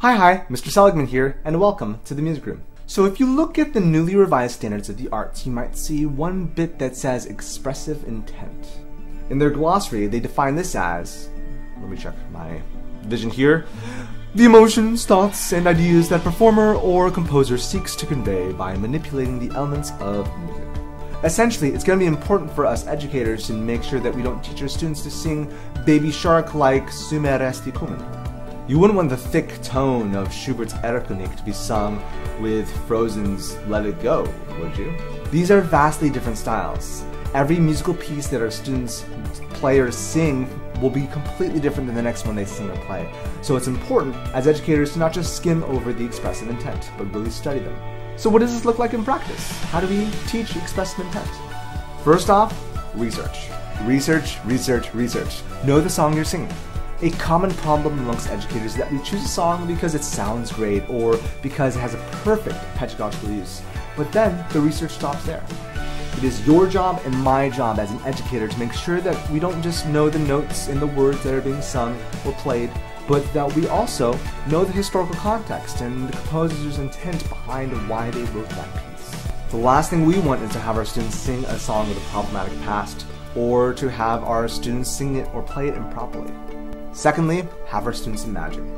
Hi, Mr. Seligman here, and welcome to the Music Room. So if you look at the newly revised standards of the arts, you might see one bit that says expressive intent. In their glossary, they define this as, let me check my vision here, the emotions, thoughts, and ideas that a performer or composer seeks to convey by manipulating the elements of music. Essentially, it's going to be important for us educators to make sure that we don't teach our students to sing Baby Shark like Sume resti kummen. You wouldn't want the thick tone of Schubert's Erlkönig to be sung with Frozen's Let It Go, would you? These are vastly different styles. Every musical piece that our students play or sing will be completely different than the next one they sing or play. So it's important as educators to not just skim over the expressive intent, but really study them. So what does this look like in practice? How do we teach expressive intent? First off, research. Research. Know the song you're singing. A common problem amongst educators is that we choose a song because it sounds great or because it has a perfect pedagogical use. But then the research stops there. It is your job and my job as an educator to make sure that we don't just know the notes and the words that are being sung or played, but that we also know the historical context and the composer's intent behind why they wrote that piece. The last thing we want is to have our students sing a song with a problematic past, or to have our students sing it or play it improperly. Secondly, have our students imagine.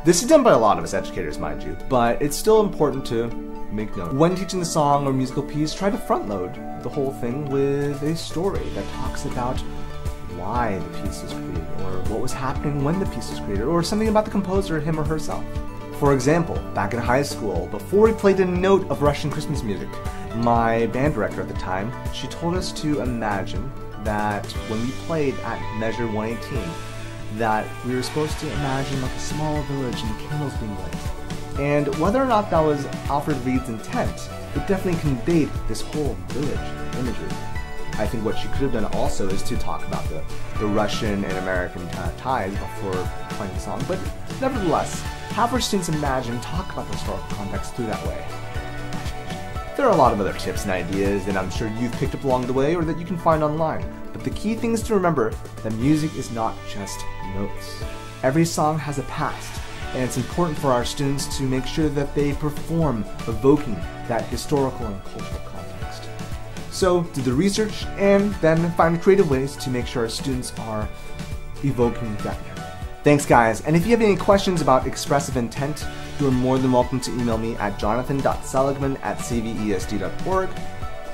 This is done by a lot of us educators, mind you, but it's still important to make note. When teaching the song or musical piece, try to front load the whole thing with a story that talks about why the piece was created, or what was happening when the piece was created, or something about the composer, him or herself. For example, back in high school, before we played a note of Russian Christmas music, my band director at the time, she told us to imagine that when we played at measure 118, that we were supposed to imagine like a small village and candles being lit. And whether or not that was Alfred Reed's intent, it definitely conveyed this whole village imagery. I think what she could have done also is to talk about the Russian and American ties before playing the song, but nevertheless, have our students imagine, talk about the historical context through that way. There are a lot of other tips and ideas that I'm sure you've picked up along the way or that you can find online, but the key thing is to remember that music is not just notes. Every song has a past, and it's important for our students to make sure that they perform evoking that historical and cultural context. So do the research and then find creative ways to make sure our students are evoking that memory. Thanks guys, and if you have any questions about expressive intent, you are more than welcome to email me at jonathan.seligman@cvesd.org.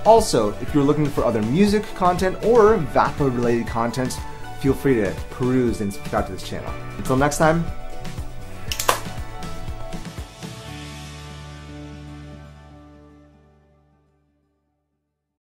Also, if you're looking for other music content or VAPA related content, feel free to peruse and subscribe to this channel. Until next time,